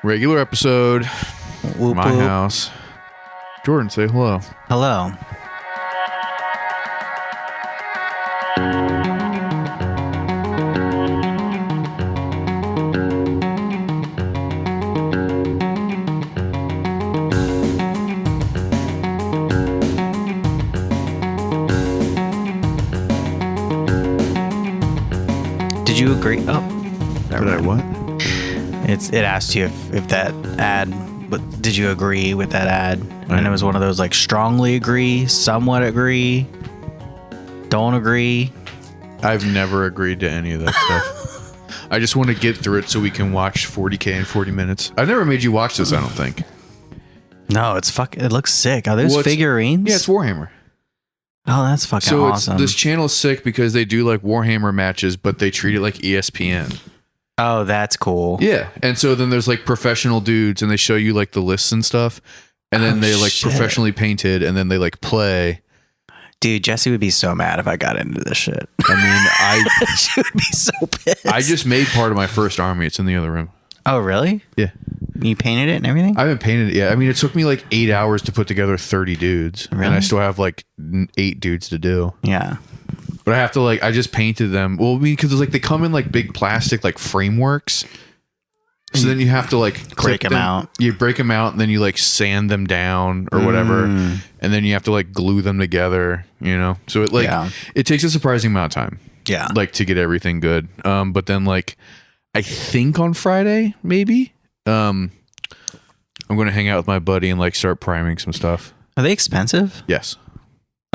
Regular episode. Whoop, My whoop. house. Jordan, say hello. Hello. Did you agree? Oh, Did I what? it asked you if that ad. But did you agree with that ad? And it was one of those like strongly agree, somewhat agree, don't agree. I've never agreed to any of that stuff. I just want to get through it so we can watch 40K in 40 minutes. I've never made you watch this, I don't think. No, it's fucking. It looks sick. Are those Well, it's- figurines? Yeah, it's Warhammer. Oh, that's fucking So awesome. this channel's sick because they do like Warhammer matches, but they treat it like ESPN. Oh, that's cool. Yeah. And so then there's like professional dudes and they show you like the lists and stuff. And then Oh, they like shit. professionally painted and then they like play. Dude, Jesse would be so mad if I got into this shit. I mean, She would be so pissed. I just made part of my first army. It's in the other room. Oh, really? Yeah. You painted it and everything? I haven't painted it yet. I mean, it took me like 8 hours to put together 30 dudes. And I Really? still have like 8 dudes to do. Yeah. But I have to like, I just painted them. Well, I mean, because like they come in like big plastic like frameworks. So then you have to like clip Break 'em out. You break them out and then you like sand them down or whatever. And then you have to like glue them together, you know? So it like, Yeah. it takes a surprising amount of time. Yeah. Like to get everything good. But then like, I think on Friday, maybe, I'm going to hang out with my buddy and like start priming some stuff. Are they expensive? Yes.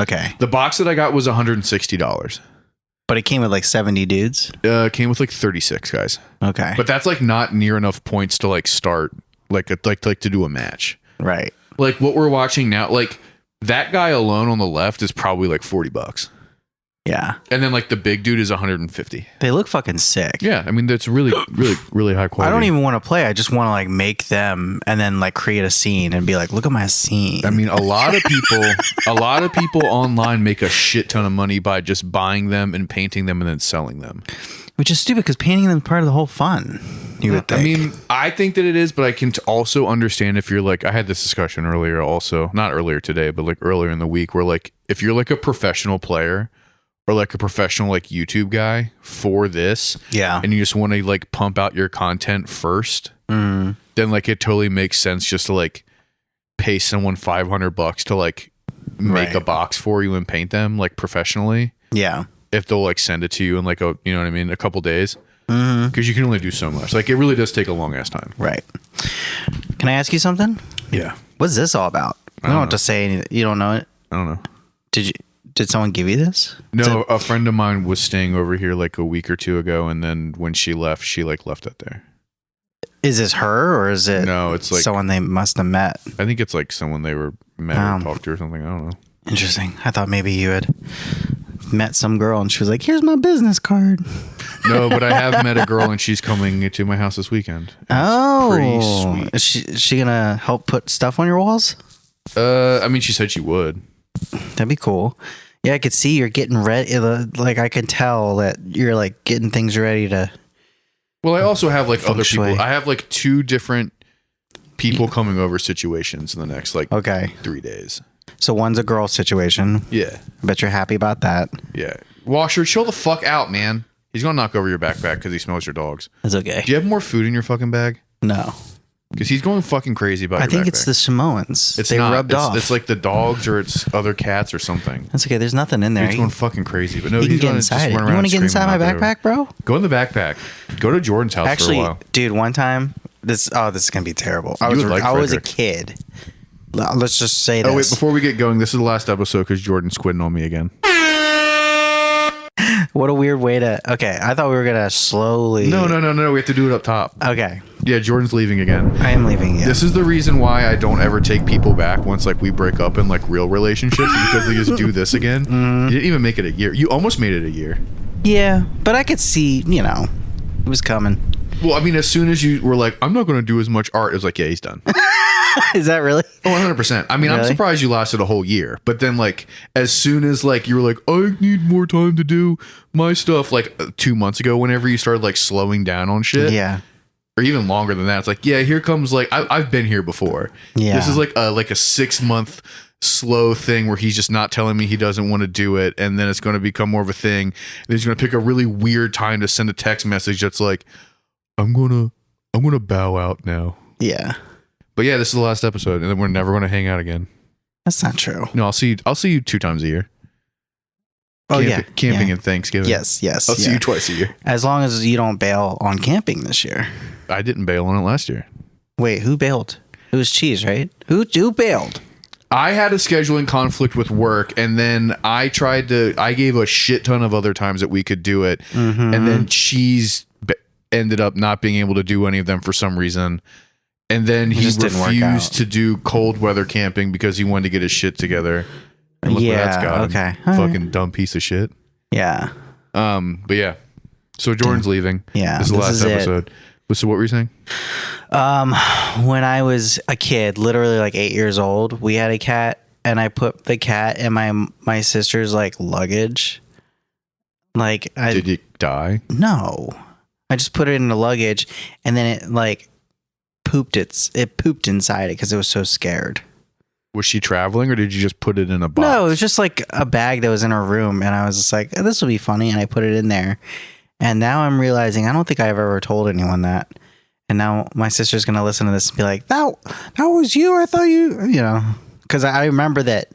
Okay. The box that I got was $160. But it came with like 70 dudes? Came with like 36 guys. Okay. But that's like not near enough points to like start like to do a match. Right. Like what we're watching now, like that guy alone on the left is probably like $40. Yeah. And then like the big dude is 150. They look fucking sick. Yeah, I mean that's really high quality. I don't even want to play. I just want to like make them and then like create a scene and be like, look at my scene. I mean, a lot of people online make a shit ton of money by just buying them and painting them and then selling them. Which is stupid because painting them is part of the whole fun. You would think. I mean, I think that it is, but I can also understand if you're like, I had this discussion earlier also, not earlier today, but like earlier in the week where like, if you're like a professional player or like a professional like YouTube guy for this, yeah. and you just want to like pump out your content first, then like it totally makes sense just to like pay someone $500 to like make Right. a box for you and paint them like professionally. Yeah. If they'll like send it to you in like a, you know what I mean, a couple days, because you can only do so much. Like it really does take a long ass time. Right. Can I ask you something? Yeah, What's this all about? I don't have to say anything. You don't know it? I don't know. Did someone give you this? No, a friend of mine was staying over here like a week or two ago, and then when she left it there. Is this her or is it No, it's like someone they must have met? I think it's like someone they were met or talked to or something. I don't know. Interesting. I thought maybe you had met some girl and she was like, here's my business card. No, but I have met a girl and she's coming to my house this weekend. Oh, pretty sweet. Is she gonna help put stuff on your walls? I mean, she said she would. That'd be cool. Yeah, I could see you're getting ready. Like I can tell that you're like getting things ready to. Well, I also have like other shui. people. I have like 2 different people coming over situations in the next like Okay, 3 days. so one's a girl situation. Yeah, I bet you're happy about that. yeah. Washer, chill the fuck out, man. He's gonna knock over your backpack because he smells your dogs. It's okay. Do you have more food in your fucking bag? No, Because he's going fucking crazy about I your think backpack. it's the Samoans. It's they not. rubbed It's- off. It's like the dogs or it's other cats or something. That's okay. There's nothing in there. He's going fucking crazy. But no, You can he's get gonna just inside it. run You around want to get screaming inside my knock it over. backpack, bro? Go in the backpack. Go to Jordan's house for a Actually, while. dude, one time this is gonna be terrible. I You was would like I was a Frederick. kid. Let's just say this. Oh wait, before we get going, this is the last episode because Jordan's quitting on me again. What a weird way to. Okay, I thought we were gonna slowly. No. We have to do it up top. Okay, Yeah, Jordan's leaving again. I am leaving you. This is the reason why I don't ever take people back once like we break up in like real relationships because they just do this again. You didn't even make it a year. You almost made it a year. Yeah, but I could see. It was coming. Well, I mean, as soon as you were like, I'm not going to do as much art, it was like, yeah, he's done. Is that really? Oh, 100%. I mean, I'm Really? surprised you lasted a whole year. But then, like, as soon as, like, you were like, I need more time to do my stuff, like, 2 months ago, whenever you started, like, slowing down on shit. Yeah. or even longer than that. It's like, yeah, here comes like I've been here before. Yeah. This is like a 6 month slow thing where he's just not telling me he doesn't want to do it, and then it's going to become more of a thing. And he's going to pick a really weird time to send a text message that's like, I'm gonna bow out now. Yeah. But yeah, this is the last episode, and then we're never going to hang out again. That's not true. No, I'll see you 2 times a year. Oh, yeah. Camping Yeah. and Thanksgiving. Yes. I'll see you twice a year. As long as you don't bail on camping this year. I didn't bail on it last year. Wait, who bailed? It was Cheese, right? Who bailed? I had a scheduling conflict with work, and then I gave a shit ton of other times that we could do it, Mm-hmm. and then Cheese ended up not being able to do any of them for some reason. And then he just didn't work out. refused to do cold weather camping because he wanted to get his shit together. And look where that's got him. okay. All Fucking right. dumb piece of shit. Yeah. But yeah. So Jordan's leaving. Yeah, This is the this last is it. episode. So what were you saying? When I was a kid, literally like 8 years old, we had a cat, and I put the cat in my sister's like luggage. Like Did you die? No, I just put it in the luggage, and then it like pooped inside it because it was so scared. Was she traveling, or did you just put it in a box? No, it was just like a bag that was in her room, and I was just like, this will be funny, and I put it in there. And now I'm realizing I don't think I've ever told anyone that. And now my sister's gonna listen to this and be like, that was you. I thought you know, because I remember that.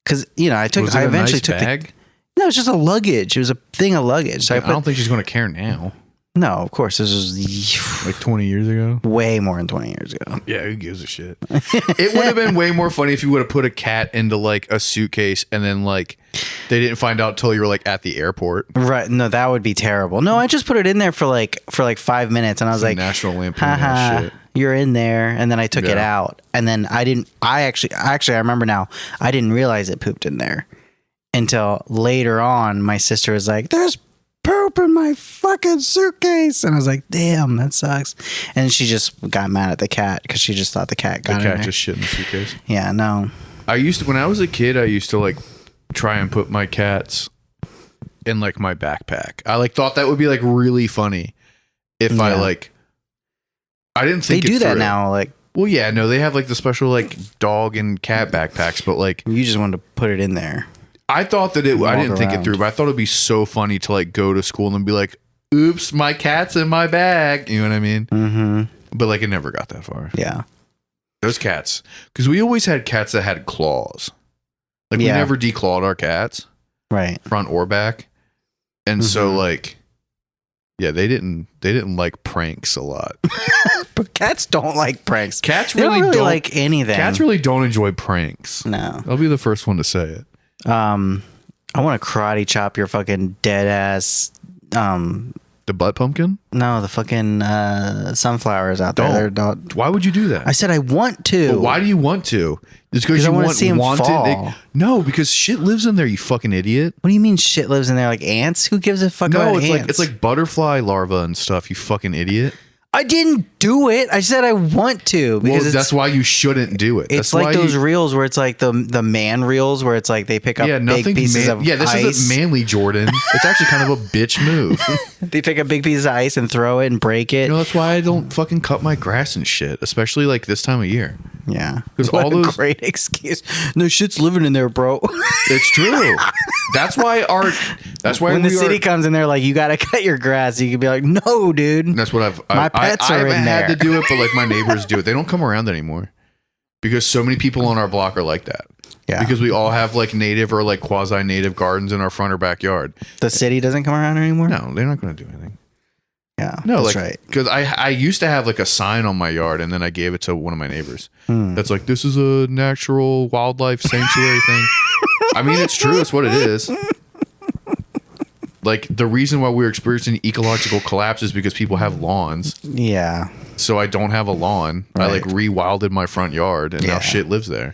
Because I took. Was it I a eventually nice took bag? No, it's just a luggage. It was a thing of luggage. So I I don't put. think she's going to care now. No, of course, this was Like 20 years ago. way more than 20 years ago. Yeah, who gives a shit? It would have been way more funny if you would have put a cat into like a suitcase and then like they didn't find out till you were like at the airport. Right? No, that would be terrible. No, I just put it in there for like 5 minutes, and I was like, National Lampoon haha, shit. you're in there. And then I took it Yeah. out, and then I actually I remember now, I didn't realize it pooped in there until later on. My sister was like, there's poop in my fucking suitcase, and I was like, damn, that sucks. And she just got mad at the cat because she just thought the cat got The in cat there. just shit in the suitcase. Yeah, no. When I was a kid, I used to like try and put my cats in like my backpack. I like thought that would be like really funny if I Yeah. like. I didn't They think do it that through. now. Like, Well, yeah, no, they have like the special like dog and cat backpacks, but like you just wanted to put it in there. I thought that I Walk didn't think it around. through, but I thought it'd be so funny to like go to school and then be like, "Oops, my cat's in my bag." You know what I mean? Mm-hmm. But like, it never got that far. Yeah. Those cats, because we always had cats that had claws. Like we Yeah. never declawed our cats, Right. front or back, and so Mhm. like, yeah, they didn't like pranks a lot. But cats don't like pranks. Cats They really, don't really don't like anything. Cats really don't enjoy pranks. No. I'll be the first one to say it. I want to karate chop your fucking dead ass. The butt pumpkin? No, the fucking sunflowers out there. Why would you do that? I said I want to. But why do you want to? Just because 'Cause I you wanna want see 'em want fall. it? No, because shit lives in there. You fucking idiot. What do you mean shit lives in there like ants? Who gives a fuck about No, ants? it's like butterfly larvae and stuff. You fucking idiot. I didn't do it. I said I want to Well, because that's why you shouldn't do it. it's That's like why those you, reels where it's like the man reels where it's like they pick up big pieces of this ice. isn't manly, Jordan. It's actually kind of a bitch move. They pick up big pieces of ice and throw it and break it. You know, that's why I don't fucking cut my grass and shit, especially like this time of year. Yeah, 'Cause What all a those- great excuse. No shit's living in there, bro. It's true. That's why When the city comes in there, like you gotta cut your grass, you can be like, no, dude. That's what My pets I are haven't in had there. to do it, but like my neighbors do it. They don't come around anymore because so many people on our block are like that. Yeah, Because we all have like native or like quasi-native gardens in our front or backyard. the city doesn't come around anymore. No, they're not going to do anything. Yeah, No, that's like right. because I used to have like a sign on my yard, and then I gave it to one of my neighbors. Hmm. That's like, this is a natural wildlife sanctuary thing. I mean, it's true. It's what it is. Like the reason why we're experiencing ecological collapse is because people have lawns. Yeah, So I don't have a lawn. I like Right. rewilded my front yard, and now Yeah. shit lives there.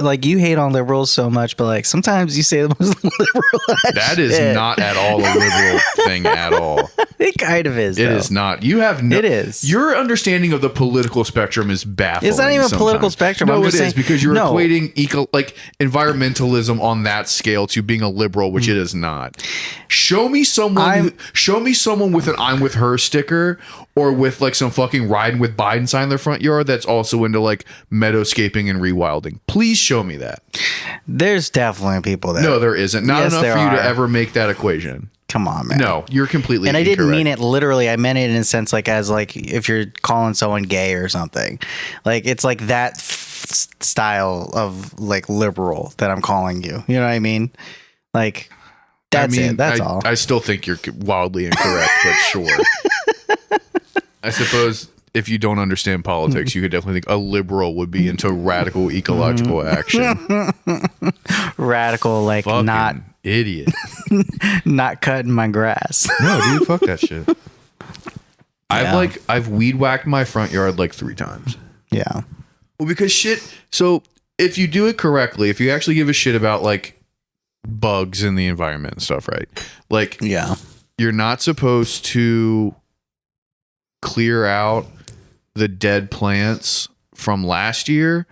like you hate on liberals so much, but like sometimes you say the most liberal. That is shit. not at all a liberal thing at all. It kind of is. It though. is not. You have no. It is. Your understanding of the political spectrum is baffling. It's not even a political sometimes. spectrum. No, I'm it just is saying- because you're No. equating environmentalism on that scale to being a liberal, which it is not. Show me someone. Show me someone with an "I'm with her" sticker, or with like some fucking riding with Biden sign in their front yard that's also into like meadowscaping and rewilding. Please show me that. There's definitely people there. No, there isn't. Not Yes, enough there for you are. to ever make that equation. Come on, man. No, you're completely And I didn't incorrect. mean it literally. I meant it in a sense like as like if you're calling someone gay or something. Like it's like that style of like liberal that I'm calling you. You know what I mean? Like that's it. That's all. I still think you're wildly incorrect, but sure. I suppose if you don't understand politics, you could definitely think a liberal would be into radical ecological action. Radical, like Fucking not idiot. cutting my grass. No, dude, fuck that shit. Yeah. I've weed whacked my front yard like 3 times. Yeah. Well, because shit. So if you do it correctly, if you actually give a shit about like bugs in the environment and stuff, right? Like, Yeah. you're not supposed to clear out the dead plants from last year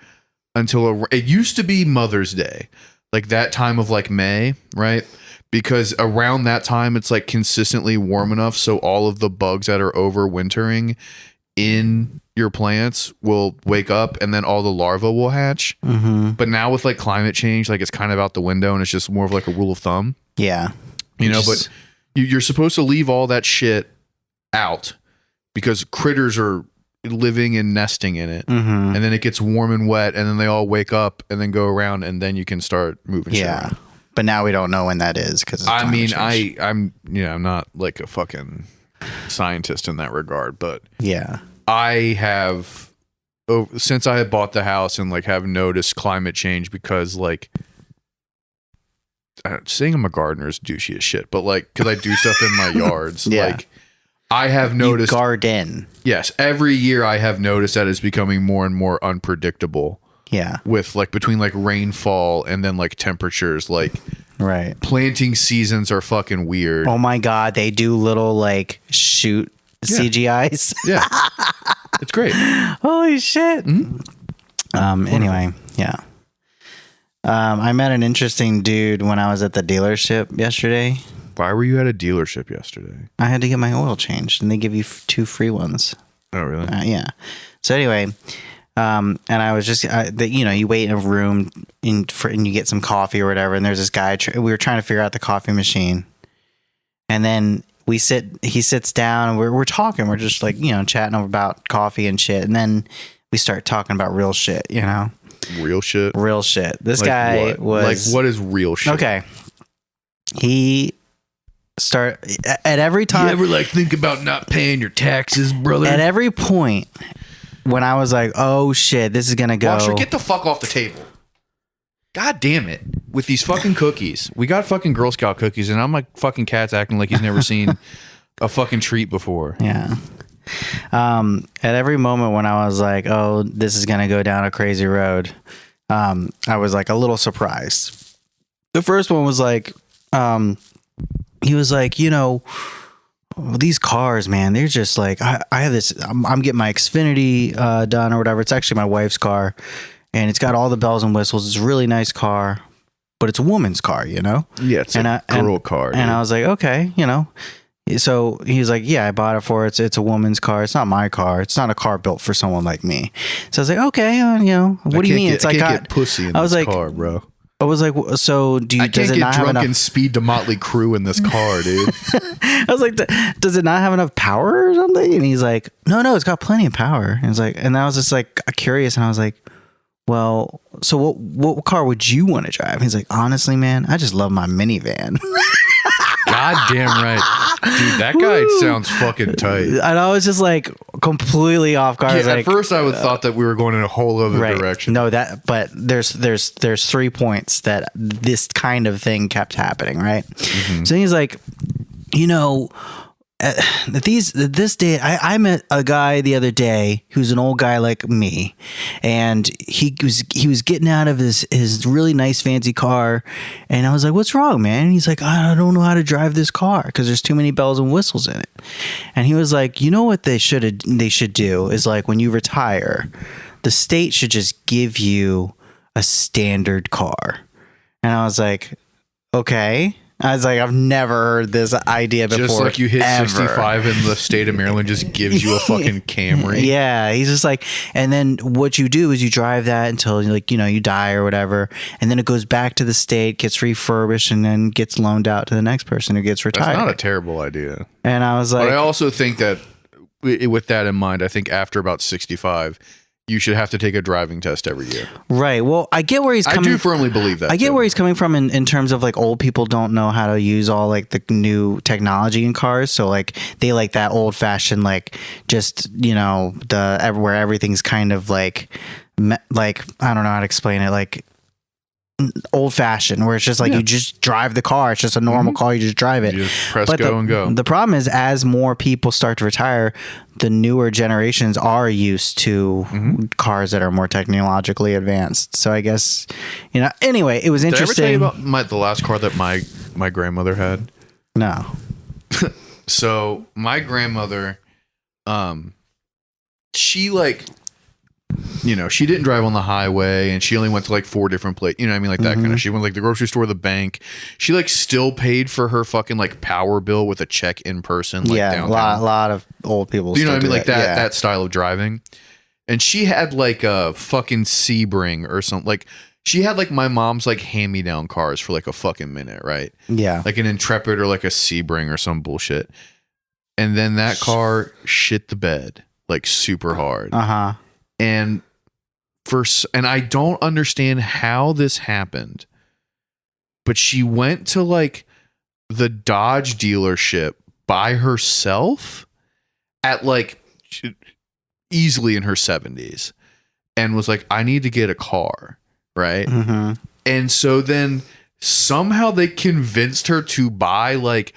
until it used to be Mother's Day, like that time of like May, right? Because around that time it's like consistently warm enough so all of the bugs that are overwintering in your plants will wake up and then all the larvae will hatch. Mm-hmm. But now with like climate change, like it's kind of out the window and it's just more of like a rule of thumb, Yeah. you know. Just- But you're supposed to leave all that shit out because critters are living and nesting in it. Mm-hmm. And then it gets warm and wet and then they all wake up and then go around and then you can start moving shit Yeah. around. But now we don't know when that is because I mean, I'm not like a fucking scientist in that regard, but yeah. I have since I had bought the house and like have noticed climate change because like saying I'm a gardener is douchey as shit, but like because I do stuff in my yards, Yeah. like I have noticed. Garden. Yes, every year I have noticed that it's becoming more and more unpredictable Yeah. with like between like rainfall and then like temperatures. Like Right. planting seasons are fucking weird. Oh my God. They do little like shoot Yeah. CGIs. Yeah, it's great. Holy shit. Anyway, yeah. I met an interesting dude when I was at the dealership yesterday. Why were you at a dealership yesterday? I had to get my oil changed, and they give you 2 free ones. Oh, really? Yeah. So anyway, and I was just, you wait in a room and you get some coffee or whatever, and there's this guy. We were trying to figure out the coffee machine, and then he sits down, and we're talking. We're just like chatting about coffee and shit, and then we start talking about real shit. Real shit. Real shit. This Like guy what? was like, what is real shit? okay. He at every time. You ever like think about not paying your taxes, brother? At every point when I was like, oh shit, this is gonna go. Washer, get the fuck off the table. God damn it. With these fucking cookies. We got fucking Girl Scout cookies and I'm like fucking cat's acting like he's never seen a fucking treat before. Yeah. At every moment when I was like, oh, this is gonna go down a crazy road, I was like a little surprised. The first one was like, he was like, these cars, man, they're just like, I have this, I'm getting my Xfinity done or whatever. It's actually my wife's car, and it's got all the bells and whistles. It's a really nice car, but it's a woman's car, Yeah, it's a girl car. And I was like, okay, So he's like, yeah, I bought it for it. It's a woman's car. It's not my car. It's not a car built for someone like me. So I was like, okay, what do you mean? It's like get pussy in I was this like, car, bro. I was like, so do you? I Does can't it get not have drunk enough? and speed to Motley Crue in this car, dude. I was like, does it not have enough power or something? And he's like, no, it's got plenty of power. And it's like, and I was just like curious, and I was like, well, so what car would you want to drive? And he's like, honestly, man, I just love my minivan. God damn right. Dude, that guy sounds fucking tight. And I was just like completely off guard. I was Yeah, like, at first I would thought that we were going in a whole other direction. No, but there's 3 points that this kind of thing kept happening, right? Mm-hmm. So he's like, this day, I met a guy the other day who's an old guy like me, and he was getting out of his really nice fancy car, and I was like, "What's wrong, man?" And he's like, "I don't know how to drive this car because there's too many bells and whistles in it." And he was like, "You know what they should do is like when you retire, the state should just give you a standard car." And I was like, "Okay." I was like, I've never heard this idea before. Just like you hit ever. 65 and the state of Maryland just gives you a fucking Camry. Yeah, he's just like, and then what you do is you drive that until like, you die or whatever, and then it goes back to the state, gets refurbished, and then gets loaned out to the next person who gets retired. That's not a terrible idea. And I was like, But I also think that with that in mind, I think after about 65, you should have to take a driving test every year. right. Well, I get where he's I coming. do firmly believe that. I get too. where he's coming from in terms of like old people don't know how to use all like the new technology in cars. So like they like that old fashioned, like just, where everything's kind of like I don't know how to explain it. Like old fashioned where it's just like you just drive the car. It's just a normal car. You just drive it. You just press go and go. The problem is as more people start to retire, the newer generations are used to cars that are more technologically advanced. So I guess, anyway, it was Did I ever interesting. tell you about the last car that my grandmother had? No. So my grandmother, she like, she didn't drive on the highway, and she only went to like 4 different places. Like that kind of. She went like the grocery store, the bank. She like still paid for her fucking like power bill with a check in person. Like, Yeah, downtown. a lot of old people. You know still what I do mean? Like that Yeah. that style of driving. And she had like a fucking Sebring or something. Like she had like my mom's like hand-me-down cars for like a fucking minute, right? Yeah. Like an Intrepid or like a Sebring or some bullshit. And then that car shit the bed like super hard. Uh-huh. And I don't understand how this happened, but she went to like the Dodge dealership by herself at like easily in her 70s and was like, I need to get a car, right? Mm-hmm. And so then somehow they convinced her to buy like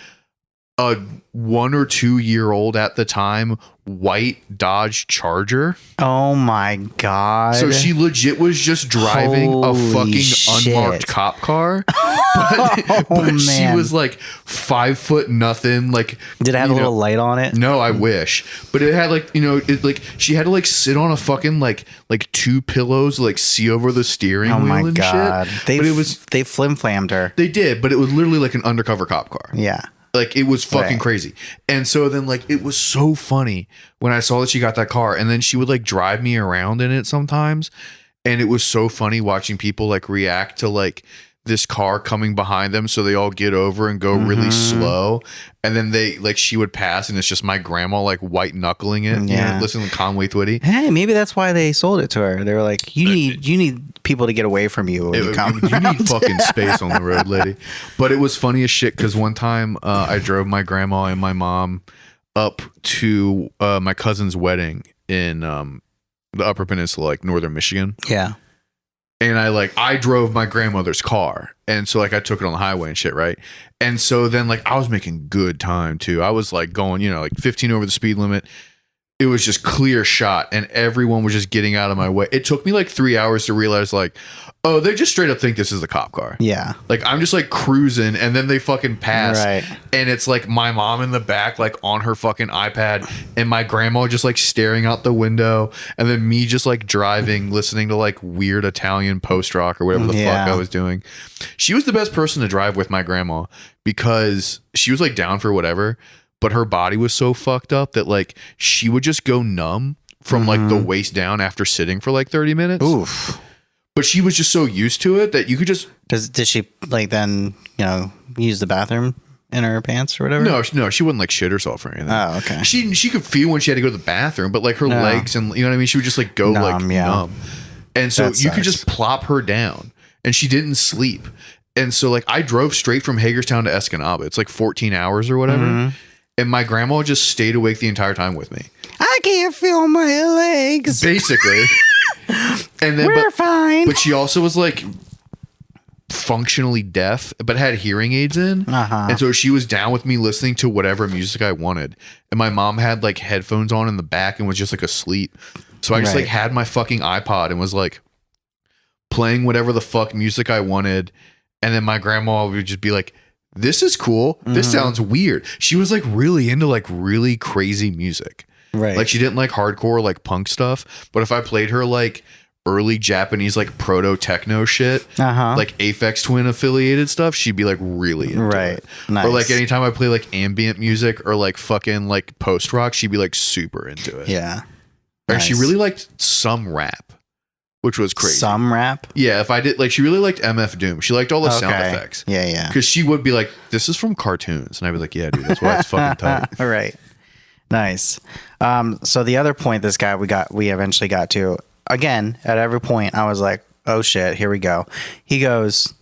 a 1 or 2 year old at the time white Dodge Charger. Oh my God. So she legit was just driving a Holy fucking shit. unmarked cop car. But she man. was like 5 foot nothing. Like, Did it have a little light on it? no, I wish. But it had like, it like she had to like sit on a fucking like 2 pillows, like see over the steering Oh wheel my and God. shit. They But it was they flim-flammed her. they did, but it was literally like an undercover cop car. Yeah. Like it was fucking Right. crazy. And so then like it was so funny when I saw that she got that car, and then she would like drive me around in it sometimes. And it was so funny watching people like react to like this car coming behind them. So they all get over and go really slow. And then she would pass, and it's just my grandma like white knuckling it. Yeah. Listening to Conway Twitty. Hey, maybe that's why they sold it to her. They were like, you need people to get away from you when you come. You need fucking space on the road, lady. But it was funny as shit because one time I drove my grandma and my mom up to my cousin's wedding in the Upper Peninsula, like northern Michigan. Yeah. And I drove my grandmother's car. And so like I took it on the highway and shit, right? And so then like I was making good time too. I was like going, like 15 over the speed limit. It was just clear shot, and everyone was just getting out of my way. It took me like 3 hours to realize like, oh, they just straight up think this is the cop car. Yeah. Like I'm just like cruising, and then they fucking pass. Right. And it's like my mom in the back, like on her fucking iPad, and my grandma just like staring out the window, and then me just like driving, listening to like weird Italian post rock or whatever the fuck I was doing. She was the best person to drive with, my grandma, because she was like down for whatever, but her body was so fucked up that like she would just go numb from like the waist down after sitting for like 30 minutes. Oof. But she was just so used to it that you could just Did she like then, use the bathroom in her pants or whatever? no, she wouldn't like shit herself or anything. Oh, okay. She could feel when she had to go to the bathroom, but like her legs and you know what I mean, she would just like go numb. And so That you could sucks. just plop her down, and she didn't sleep. And so like I drove straight from Hagerstown to Escanaba. It's like 14 hours or whatever. And my grandma just stayed awake the entire time with me. I can't feel my legs. Basically. And then We're fine. But she also was like functionally deaf, but had hearing aids in. Uh-huh. And so she was down with me listening to whatever music I wanted. And my mom had like headphones on in the back and was just like asleep. So I just like had my fucking iPod and was like playing whatever the fuck music I wanted. And then my grandma would just be like, this is cool. This sounds weird. She was like really into like really crazy music. Right. Like she didn't like hardcore, like punk stuff. But if I played her like early Japanese like proto techno shit, like Aphex Twin affiliated stuff, she'd be like really into it. Nice. Or like anytime I play like ambient music or like fucking like post rock, she'd be like super into it. Yeah. And she really liked some rap, which was crazy. Some rap? Yeah, if I did, like, she really liked MF Doom. She liked all the sound effects. Yeah. Because she would be like, this is from cartoons. And I'd be like, yeah, dude, that's why it's fucking tight. All right. Nice. So the other point this guy we eventually got to, again, at every point, I was like, oh shit, here we go. He goes,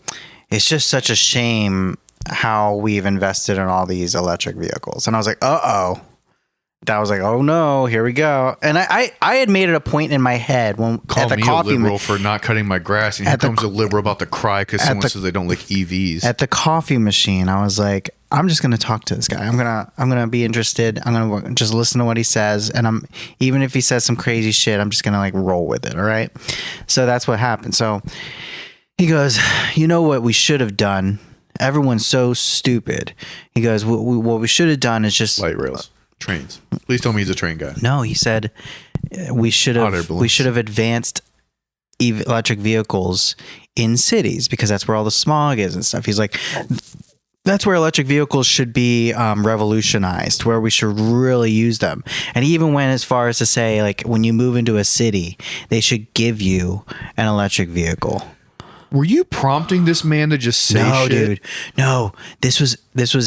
it's just such a shame how we've invested in all these electric vehicles. And I was like, uh-oh. I was like, oh no, here we go. And I had made it a point in my head when Call at the me coffee a liberal for not cutting my grass, and here comes a liberal about to cry because someone says they don't like EVs. At the coffee machine, I was like, I'm just gonna talk to this guy. I'm gonna be interested. I'm gonna just listen to what he says, and even if he says some crazy shit, I'm just gonna like roll with it. All right. So that's what happened. So he goes, you know what we should have done? Everyone's so stupid. He goes, what we should have done is just light rails. Trains. Please tell me he's a train guy. No, he said we should have advanced electric vehicles in cities because that's where all the smog is and stuff. He's like, that's where electric vehicles should be revolutionized, where we should really use them. And he even went as far as to say, like, when you move into a city, they should give you an electric vehicle. Were you prompting this man to just say no, shit? Dude. No, this was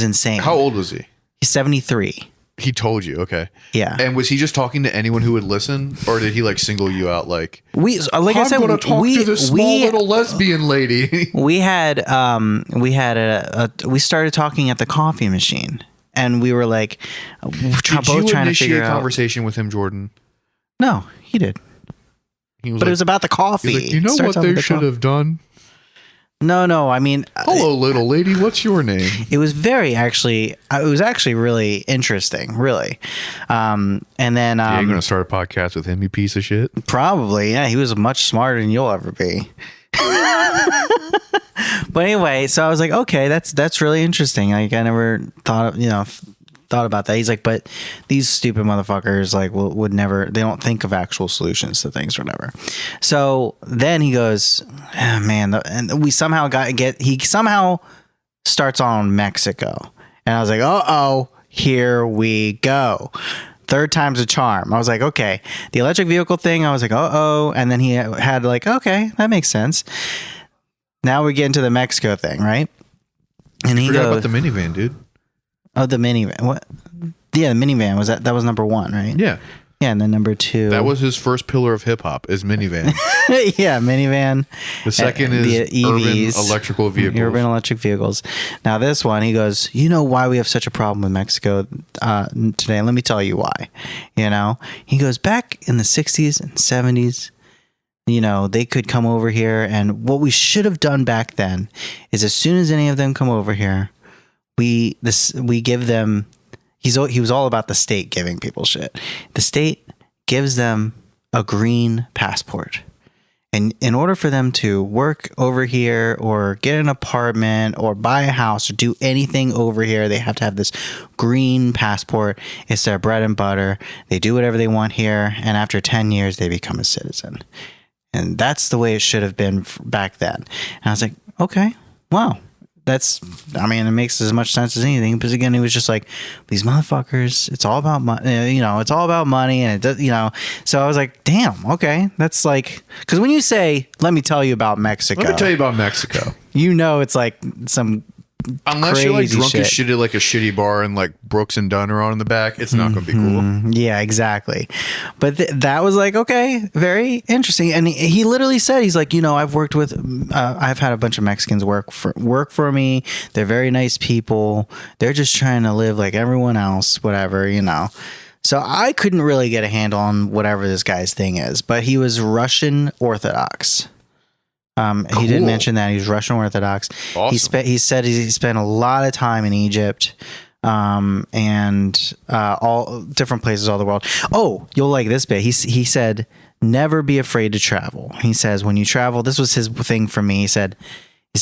insane. How old was he? He's 73. He told you, okay. Yeah. And was he just talking to anyone who would listen, or did he like single you out? Like I'm gonna talk to this small little lesbian lady. we started talking at the coffee machine, and we were like, both trying to figure out. A conversation with him, Jordan? No, he did. He was but it was about the coffee. Like, you know what they should have done? No. I mean, hello, little lady. What's your name? It was actually really interesting, really. And then you're gonna start a podcast with him, you piece of shit. Probably, yeah. He was much smarter than you'll ever be. But anyway, so I was like, okay, that's really interesting. Like, I never thought about that. He's like, but these stupid motherfuckers like would never, they don't think of actual solutions to things or whatever. So then he goes, oh, man, and we somehow he somehow starts on Mexico. And I was like, uh-oh, here we go. Third time's a charm. I was like, okay, the electric vehicle thing, I was like, uh-oh. And then he had like, okay, that makes sense. Now we get into the Mexico thing, right? And he forgot about the minivan, dude. Oh, the minivan. What? Yeah, the minivan that was number one, right? Yeah. Yeah, and then number two. That was his first pillar of hip hop is minivan. Yeah, minivan. The second is the EVs, urban electrical vehicles. Urban electric vehicles. Now this one, he goes, you know why we have such a problem with Mexico today? Let me tell you why. You know, he goes, back in the 60s and 70s, you know, they could come over here, and what we should have done back then is as soon as any of them come over here, we give them. He was all about the state giving people shit. The state gives them a green passport, and in order for them to work over here or get an apartment or buy a house or do anything over here, they have to have this green passport. It's their bread and butter. They do whatever they want here, and after 10 years, they become a citizen. And that's the way it should have been back then. And I was like, okay, wow. It makes as much sense as anything. Because again, it was just like, these motherfuckers, it's all about money, it's all about money. And it does, so I was like, damn, okay. That's like, because when you say, let me tell you about Mexico. Let me tell you about Mexico. It's like some unless you're like drunk as shit at like a shitty bar and like Brooks and Dunn are on in the back, it's not going to be cool. Yeah, exactly. But that was like, okay, very interesting. And he literally said, he's like, I've worked with, I've had a bunch of Mexicans work for me. They're very nice people. They're just trying to live like everyone else, whatever, So I couldn't really get a handle on whatever this guy's thing is, but he was Russian Orthodox. Cool. He didn't mention that he was Russian Orthodox. Awesome. He said he spent a lot of time in Egypt, and all different places all the world. Oh, you'll like this bit. He said, never be afraid to travel. He says, when you travel, this was his thing for me. He said,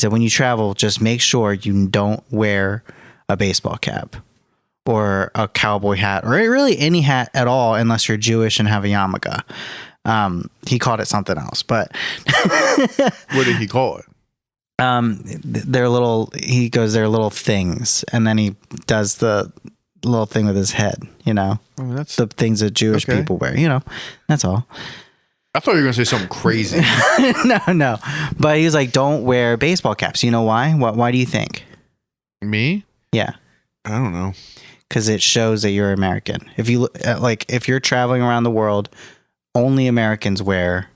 when you travel, just make sure you don't wear a baseball cap or a cowboy hat or really any hat at all, unless you're Jewish and have a yarmulke. He called it something else, but What did he call it? they're little. He goes, they're little things, and then he does the little thing with his head. You know, I mean, that's. the things that Jewish Okay. people wear. You know, that's all. I thought you were gonna say something crazy. No. But he was like, don't wear baseball caps. You know why? Why do you think? Me? Yeah. I don't know. Because it shows that you're American. If you if you're traveling around the world, only Americans wear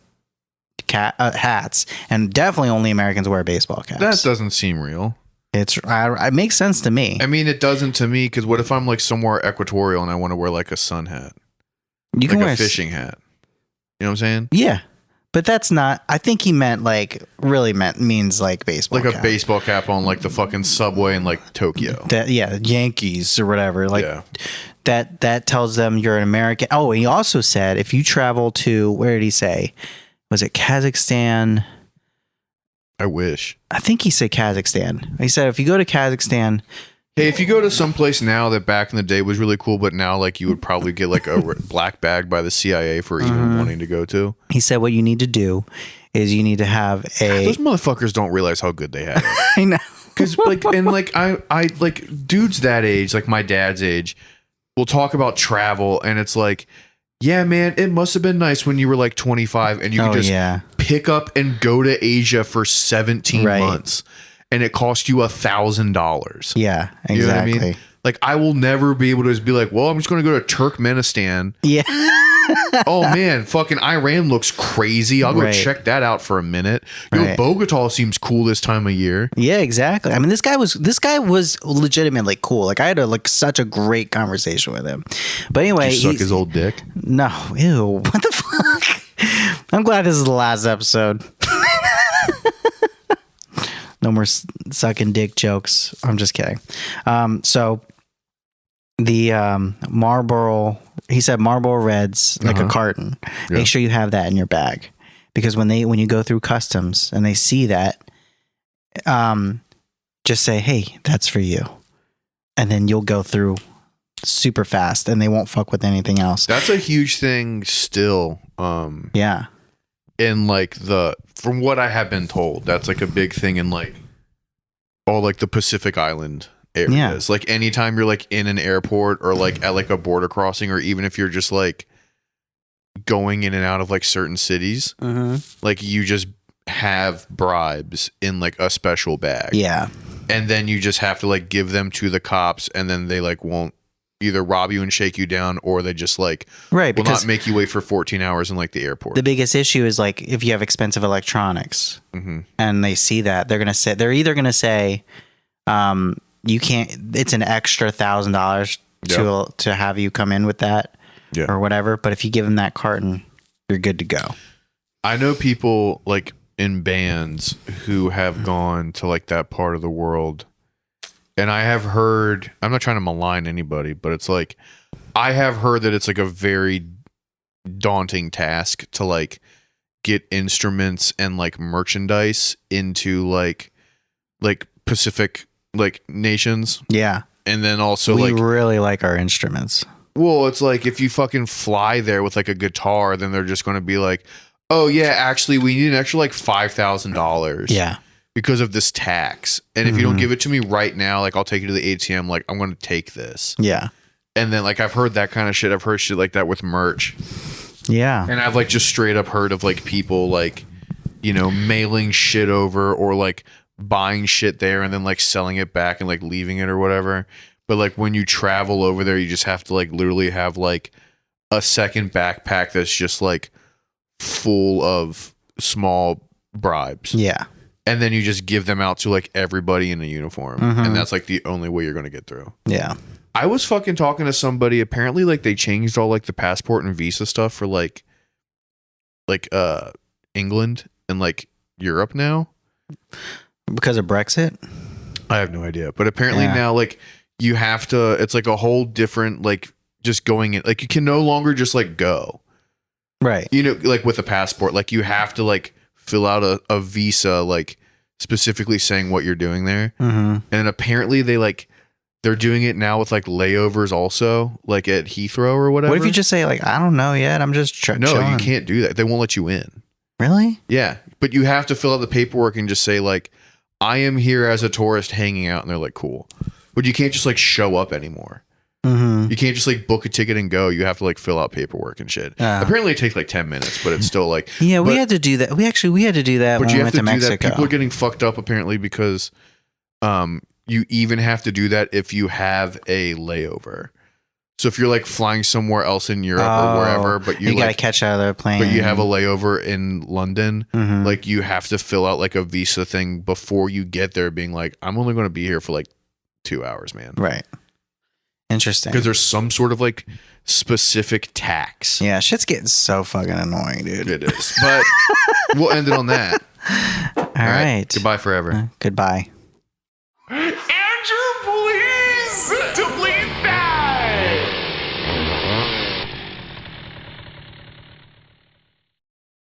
hats, and definitely only Americans wear baseball caps. That doesn't seem real. It makes sense to me. I mean, it doesn't to me because what if I'm like somewhere equatorial and I want to wear like a sun hat, You can like wear a fishing hat? You know what I'm saying? Yeah, but that's not. I think he meant means like baseball. Like a cap. baseball cap on like the fucking subway in like Tokyo. That Yankees or whatever. Like Yeah. that tells them you're an American. Oh, he also said if you travel to, where did he say? Was it Kazakhstan? I wish. I think he said Kazakhstan. He said if you go to Kazakhstan, Hey, if you go to some place now that back in the day was really cool, but now like you would probably get like a black bag by the CIA for even wanting to go to. he said what you need to do is you need to have Those motherfuckers don't realize how good they have it. I know. Because like and like I like dudes that age, like my dad's age, will talk about travel and it's like, yeah, man, it must have been nice when you were like 25 and you could just yeah. pick up and go to Asia for 17 Right. months and it cost you $1,000. Yeah, exactly. You know what I mean? Like I will never be able to just be like, well, I'm just going to go to Turkmenistan. Yeah. Oh man, fucking Iran looks crazy. I'll go Right. check that out for a minute. Yo, Right. Bogota seems cool this time of year. Yeah, exactly. I mean, this guy was legitimately cool. Like I had such a great conversation with him. But anyway, You suck his old dick. no, ew, what the fuck? I'm glad this is the last episode. No more sucking dick jokes. I'm just kidding. So the Marlboro, he said Marlboro Reds, like a carton. Yeah. Make sure you have that in your bag, because when you go through customs and they see that, just say, hey, that's for you, and then you'll go through super fast and they won't fuck with anything else. That's a huge thing still. Yeah. In like from what I have been told, that's like a big thing in like all like the Pacific Island areas. Like anytime you're like in an airport or like at like a border crossing, or even if you're just like going in and out of like certain cities, like you just have bribes in like a special bag. Yeah. And then you just have to like give them to the cops, and then they like won't either rob you and shake you down, or they just like Right. will Because not make you wait for 14 hours in like the airport. the biggest issue is like if you have expensive electronics and they see that, they're either going to say, you can't, it's an extra $1,000 to have you come in with that or whatever. But if you give them that carton, you're good to go. I know people like in bands who have gone to like that part of the world, and I have heard, I'm not trying to malign anybody, but it's like I have heard that it's like a very daunting task to like get instruments and like merchandise into like Pacific like nations. Yeah. And then also We like, really like our instruments. well, it's like if you fucking fly there with like a guitar, then they're just going to be like, oh yeah, actually we need an extra like $5,000. Yeah. Because of this tax. And if you don't give it to me right now, like I'll take you to the ATM, like I'm going to take this. Yeah. And then like I've heard that kind of shit. I've heard shit like that with merch. Yeah. And I've like just straight up heard of like people like, you know, mailing shit over or like buying shit there and then like selling it back and like leaving it or whatever. But like when you travel over there, you just have to like literally have like a second backpack that's just like full of small bribes. Yeah. And then you just give them out to like everybody in a uniform. And that's like the only way you're going to get through. Yeah. I was fucking talking to somebody. Apparently like they changed all like the passport and visa stuff for like England and like Europe now. Because of Brexit? I have no idea. But apparently Yeah. now like you have to, it's like a whole different, like just going in, like you can no longer just like go, Right. you know, like with a passport, like you have to like fill out a visa, like specifically saying what you're doing there. Mm-hmm. And apparently they like they're doing it now with like layovers also, like at Heathrow or whatever. What if you just say like, I don't know yet, I'm just no, chilling. you can't do that. They won't let you in. Really? Yeah, but you have to fill out the paperwork and just say like, I am here as a tourist hanging out, and they're like, cool. But you can't just like show up anymore. Mm-hmm. You can't just like book a ticket and go. You have to like fill out paperwork and shit. Apparently it takes like 10 minutes, but it's still like, yeah, we but- had to do that. We had to do that but when you we have went to to do Mexico. that. People are getting fucked up apparently because you even have to do that if you have a layover. So if you're like flying somewhere else in Europe or wherever, but you gotta like, catch out of the plane. but you have a layover in London, Mhm. like you have to fill out like a visa thing before you get there, being like, I'm only going to be here for like 2 hours, man. Right. Interesting. Because there's some sort of like specific tax. Yeah, shit's getting so fucking annoying, dude. It is. But we'll end it on that. All right. Goodbye forever. Goodbye.